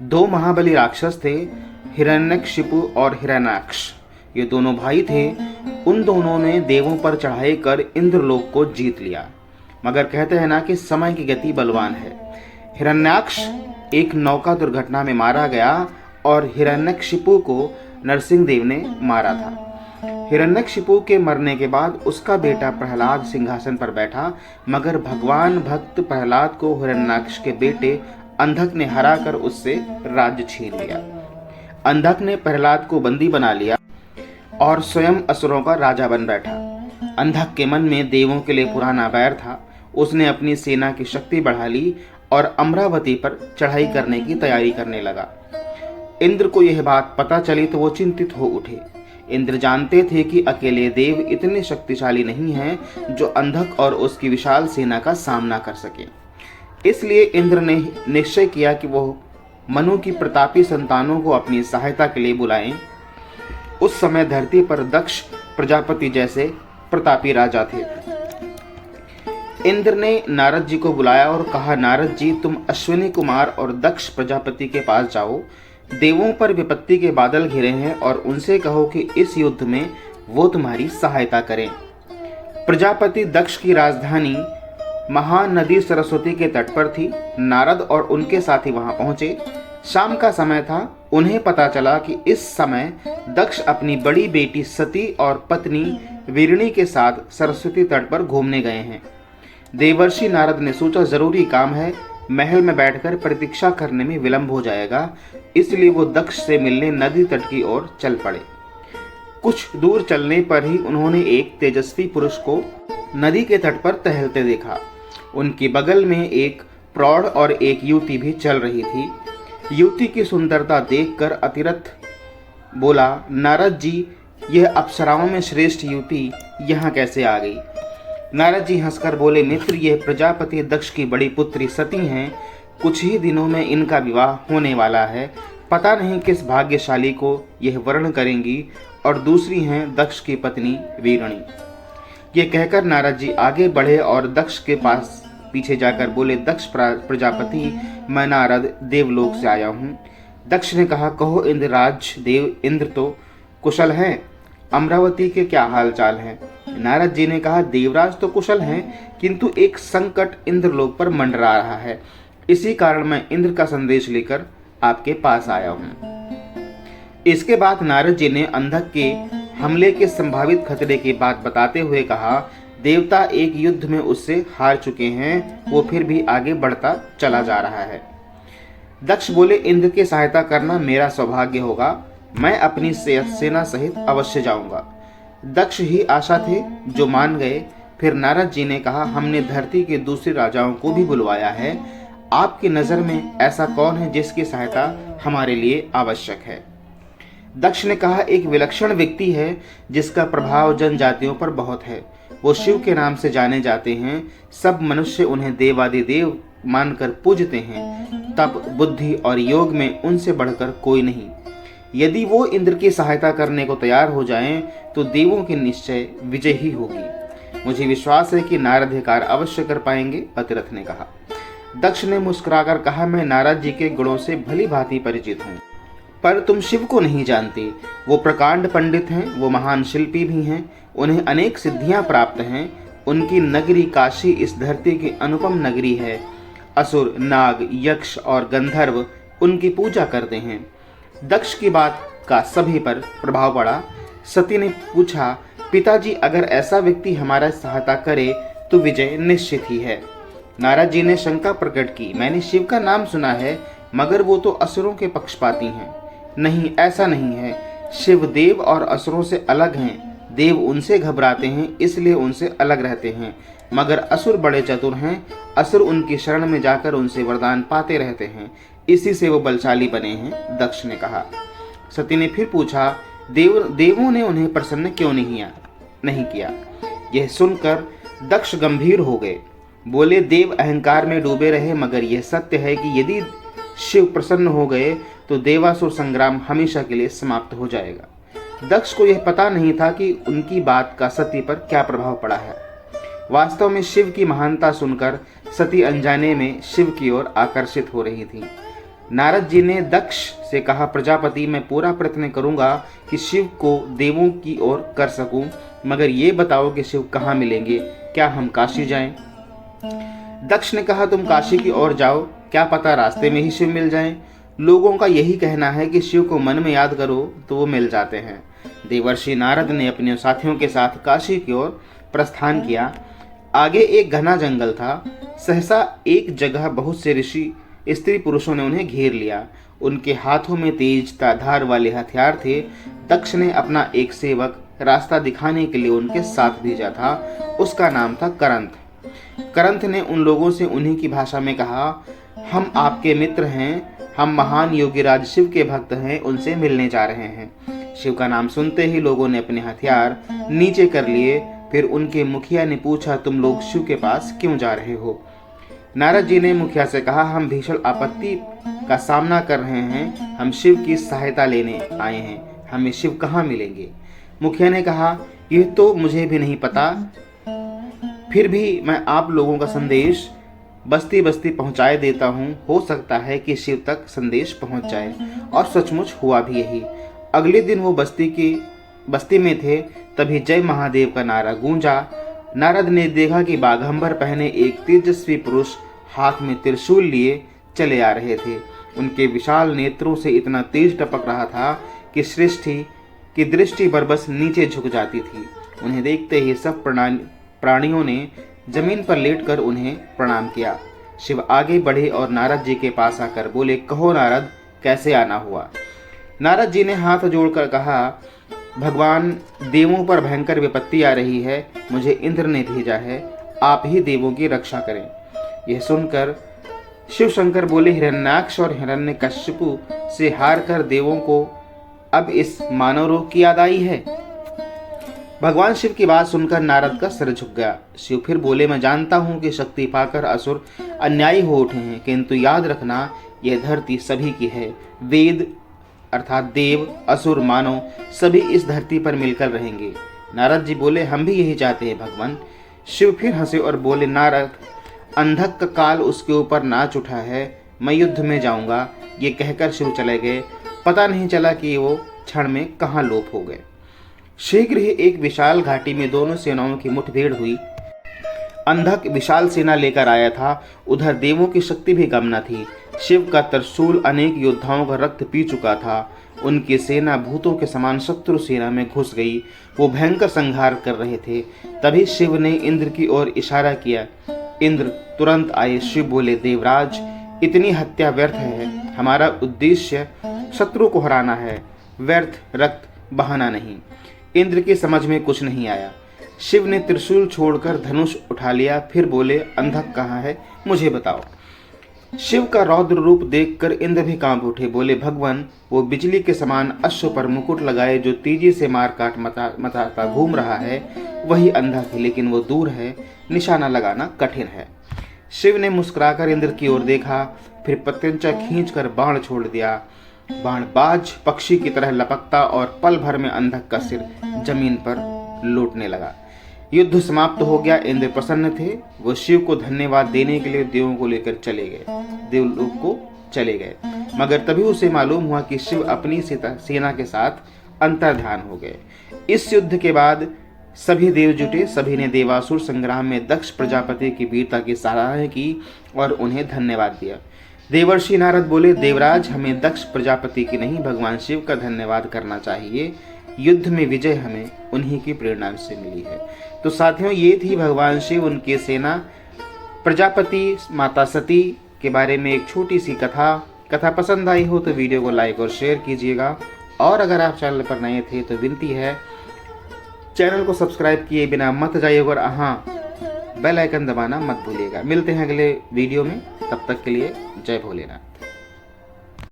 दो महाबली राक्षस थे, हिरण्यकशिपु और हिरण्याक्ष। ये दोनों भाई थे। उन दोनों ने देवों पर चढ़ाई कर इंद्रलोक को जीत लिया। मगर कहते हैं ना कि समय की गति बलवान है। हिरण्याक्ष एक नौका दुर्घटना में मारा गया और हिरण्यकशिपु को नरसिंहदेव ने मारा था। हिरण्यकशिपु के मरने के बाद उसका बेटा प्रहलाद सिंहासन पर बैठा, मगर भगवान भक्त प्रहलाद को हिरण्याक्ष के बेटे अंधक ने हराकर उससे राज्य छीन लिया। अंधक ने प्रहलाद को बंदी बना लिया और स्वयं असुरों का राजा बन बैठा। अंधक के मन में देवों के लिए पुराना बैर था। उसने अपनी सेना की शक्ति बढ़ा ली और अमरावती पर चढ़ाई करने की तैयारी करने लगा। इंद्र को यह बात पता चली तो वो चिंतित हो उठे। इंद्र जानते थे कि अकेले देव इतने शक्तिशाली नहीं हैं जो अंधक और उसकी विशाल सेना का सामना कर सके। इसलिए इंद्र ने निश्चय किया कि वो मनु की प्रतापी संतानों को अपनी सहायता के लिए बुलाएं। उस समय धरती पर दक्ष प्रजापति जैसे प्रतापी राजा थे। इंद्र ने नारद जी को बुलाया और कहा, नारद जी, तुम अश्विनी कुमार और दक्ष प्रजापति के पास जाओ। देवों पर विपत्ति के बादल घिरे हैं और उनसे कहो कि इस युद्ध में वो तुम्हारी सहायता करें। प्रजापति दक्ष की राजधानी महान नदी सरस्वती के तट पर थी। नारद और उनके साथी वहां पहुंचे। शाम का समय था। उन्हें पता चला कि इस समय दक्ष अपनी बड़ी बेटी सती और पत्नी वीरणी के साथ सरस्वती तट पर घूमने गए हैं। देवर्षि नारद ने सोचा, जरूरी काम है, महल में बैठकर प्रतीक्षा करने में विलंब हो जाएगा। इसलिए वो दक्ष से मिलने नदी तट की ओर चल पड़े। कुछ दूर चलने पर ही उन्होंने एक तेजस्वी पुरुष को नदी के तट पर टहलते देखा। उनके बगल में एक प्रौढ़ और एक युवती भी चल रही थी। युवती की सुंदरता देखकर अतिरथ बोला, नारद जी, यह अप्सराओं में श्रेष्ठ युवती यहाँ कैसे आ गई? नारद जी हंसकर बोले, मित्र, यह प्रजापति दक्ष की बड़ी पुत्री सती हैं। कुछ ही दिनों में इनका विवाह होने वाला है। पता नहीं किस भाग्यशाली को यह वर्ण करेंगी। और दूसरी हैं दक्ष की पत्नी वीरणी। ये कहकर नारद जी आगे बढ़े और दक्ष के पास पीछे जाकर बोले, दक्ष प्रजापति, मैं नारद देवलोक से आया हूँ। दक्ष ने कहा, कहो इंद्रराज देव, इंद्र तो कुशल हैं, अमरावती के क्या हाल चाल हैं? नारद जी ने कहा, देवराज तो कुशल हैं, किंतु एक संकट इंद्रलोक पर मंडरा रहा है। इसी कारण मैं इंद्र का संदेश लेकर आपके पास आया हूँ। इसके बाद नारद जी ने अंधक के हमले के संभावित खतरे की बात बताते हुए कहा, देवता एक युद्ध में उससे हार चुके हैं, वो फिर भी आगे बढ़ता चला जा रहा है। दक्ष बोले, इंद्र की सहायता करना मेरा सौभाग्य होगा। मैं अपनी सेना सहित अवश्य जाऊंगा। दक्ष ही आशा थे जो मान गए। फिर नारद जी ने कहा, हमने धरती के दूसरे राजाओं को भी बुलवाया है। आपकी नजर में ऐसा कौन है जिसकी सहायता हमारे लिए आवश्यक है? दक्ष ने कहा, एक विलक्षण व्यक्ति है जिसका प्रभाव जनजातियों पर बहुत है। वो शिव के नाम से जाने जाते हैं। सब मनुष्य उन्हें देवादिदेव मानकर पूजते हैं। तप, बुद्धि और योग में उनसे बढ़कर कोई नहीं। यदि वो इंद्र की सहायता करने को तैयार हो जाएं, तो देवों की निश्चय विजय ही होगी। मुझे विश्वास है कि नारद यह कार्य अवश्य कर पाएंगे, अतिरथ ने कहा। दक्ष ने मुस्कुराकर कहा, मैं नारद जी के गुणों से भली भांति परिचित हूँ, पर तुम शिव को नहीं जानते। वो प्रकांड पंडित हैं, वो महान शिल्पी भी हैं, उन्हें अनेक सिद्धियां प्राप्त हैं। उनकी नगरी काशी इस धरती की अनुपम नगरी है। असुर, नाग, यक्ष और गंधर्व उनकी पूजा करते हैं। दक्ष की बात का सभी पर प्रभाव पड़ा। सती ने पूछा, पिताजी, अगर ऐसा व्यक्ति हमारा सहायता करे तो विजय निश्चित ही है। नारद जी ने शंका प्रकट की, मैंने शिव का नाम सुना है, मगर वो तो असुरों के पक्षपाती हैं। नहीं, ऐसा नहीं है। शिव देव और असुरों से अलग हैं। देव उनसे घबराते हैं, इसलिए उनसे अलग रहते हैं, मगर असुर बड़े चतुर हैं। असुर उनकी शरण में जाकर उनसे वरदान पाते रहते हैं, इसी से वो बलशाली बने हैं, दक्ष ने कहा। सती ने फिर पूछा, देवों ने उन्हें प्रसन्न क्यों नहीं किया? यह सुनकर दक्ष गंभीर हो गए। बोले, देव अहंकार में डूबे रहे, मगर यह सत्य है कि यदि शिव प्रसन्न हो गए तो देवासुर संग्राम हमेशा के लिए समाप्त हो जाएगा। दक्ष को यह पता नहीं था कि उनकी बात का सती पर क्या प्रभाव पड़ा है। वास्तव में शिव की महानता सुनकर सती अनजाने में शिव की ओर आकर्षित हो रही थी। नारद जी ने दक्ष से कहा, प्रजापति मैं पूरा प्रयत्न करूंगा कि शिव को देवों की ओर कर सकूं, मगर ये बताओ कि शिव कहाँ मिलेंगे, क्या हम काशी जाएं? दक्ष ने कहा, तुम काशी की ओर जाओ, क्या पता रास्ते में ही शिव मिल जाएं। लोगों का यही कहना है कि शिव को मन में याद करो तो वो मिल जाते हैं। देवर्षि नारद ने अपने साथियों के साथ काशी की ओर प्रस्थान किया। आगे एक घना जंगल था। सहसा एक जगह बहुत से ऋषि स्त्री पुरुषों ने उन्हें घेर लिया। उनके हाथों में तेज धार वाले हथियार थे। दक्ष ने अपना एक सेवक रास्ता दिखाने के लिए उनके साथ भेजा था। उसका नाम था करंथ। करंथ ने उन लोगों से उन्हीं की भाषा में कहा, हम आपके मित्र हैं, हम महान योगीराज शिव के भक्त हैं, उनसे मिलने जा रहे हैं। शिव का नाम सुनते ही लोगों ने अपने हथियार नीचे कर लिए। फिर उनके मुखिया ने पूछा, तुम लोग शिव के पास क्यों जा रहे हो? नारद जी ने मुखिया से कहा, हम भीषण आपत्ति का सामना कर रहे हैं, हम शिव की सहायता लेने आए हैं, हमें शिव कहाँ मिलेंगे? मुखिया ने कहा, यह तो मुझे भी नहीं पता, फिर भी मैं आप लोगों का संदेश बस्ती बस्ती पहुंचाए देता हूं, हो सकता है कि शिव तक संदेश पहुंच जाए। और सचमुच हुआ भी यही। अगले दिन वो बस्ती में थे, तभी जय महादेव का नारा गूंजा। नारद ने देखा कि बाघंबर पहने एक तेजस्वी पुरुष हाथ में त्रिशूल लिए चले आ रहे थे। उनके विशाल नेत्रों से इतना तेज टपक रहा था कि सृष्टि की दृष्टि बरबस नीचे झुक जाती थी। उन्हें देखते ही सब प्राणियों ने जमीन पर लेटकर उन्हें प्रणाम किया। शिव आगे बढ़े और नारद जी के पास आकर बोले, कहो नारद, कैसे आना हुआ? नारद जी ने हाथ जोड़कर कहा, भगवान, देवों पर भयंकर विपत्ति आ रही है, मुझे इंद्र ने भेजा है, आप ही देवों की रक्षा करें। यह सुनकर शिव शंकर बोले, हिरण्याक्ष और हिरण्यकश्यपु से हार कर देवों को अब इस मानव रोग की याद आई है। भगवान शिव की बात सुनकर नारद का सिर झुक गया। शिव फिर बोले, मैं जानता हूं कि शक्ति पाकर असुर अन्यायी हो उठे हैं, किंतु याद रखना, यह धरती सभी की है। वेद अर्थात देव, असुर, मानव सभी इस धरती पर मिलकर रहेंगे। नारद जी बोले, हम भी यही चाहते हैं भगवान। शिव फिर हंसे और बोले, नारद, अंधक का काल उसके ऊपर नाच उठा है, मैं युद्ध में जाऊंगा। ये कहकर शिव चले गए। पता नहीं चला कि वो क्षण में कहाँ लोप हो गए। शीघ्र ही एक विशाल घाटी में दोनों सेनाओं की मुठभेड़ हुई। अंधक विशाल सेना लेकर आया था, उधर देवों की शक्ति भी कम न थी। शिव का त्रिशूल अनेक योद्धाओं का रक्त पी चुका था। उनकी सेना भूतों के समान शत्रु सेना में घुस गई। वो भयंकर संहार कर रहे थे। तभी शिव ने इंद्र की ओर इशारा किया। इंद्र तुरंत आए। शिव बोले, देवराज, इतनी हत्या व्यर्थ है, हमारा उद्देश्य शत्रु को हराना है, व्यर्थ रक्त बहाना नहीं। इंद्र की समझ में कुछ नहीं आया। शिव ने त्रिशूल छोड़कर धनुष उठा लिया। फिर बोले, अंधक कहाँ है, मुझे बताओ। शिव का रौद्र रूप देखकर इंद्र भी कांप उठे। बोले, भगवान, वो बिजली के समान अश्व पर मुकुट लगाए जो तेजी से मार काट मचाता घूम रहा है, वही अंधक है, लेकिन वो दूर है, निशाना लगाना कठिन है। शिव ने मुस्कुराकर इंद्र की ओर देखा, फिर प्रत्यंचा खींचकर बाण छोड़ दिया। बाण बाज पक्षी की तरह लपकता और पल भर में अंधक का सिर जमीन पर लौटने लगा। युद्ध समाप्त हो गया। इंद्र प्रसन्न थे। वो शिव को धन्यवाद देने के लिए देवों को लेकर चले गए, देवलोक को चले गए। मगर तभी उसे मालूम हुआ कि शिव अपनी सेना के साथ अंतर्ध्यान हो गए। इस युद्ध के बाद सभी देव जुटे। सभी ने देवासुर संग्राम में दक्ष प्रजापति की वीरता की सराहना की और उन्हें धन्यवाद दिया। देवर्षि नारद बोले, देवराज, हमें दक्ष प्रजापति की नहीं, भगवान शिव का धन्यवाद करना चाहिए। युद्ध में विजय हमें उन्हीं की प्रेरणा से मिली है। तो साथियों, ये थी भगवान शिव, उनकी सेना, प्रजापति, माता सती के बारे में एक छोटी सी कथा पसंद आई हो तो वीडियो को लाइक और शेयर कीजिएगा। और अगर आप चैनल पर नए थे तो विनती है, चैनल को सब्सक्राइब किए बिना मत जाइएगा और हाँ, बेल आइकन दबाना मत भूलिएगा। मिलते हैं अगले वीडियो में, तब तक के लिए जय भोलेनाथ।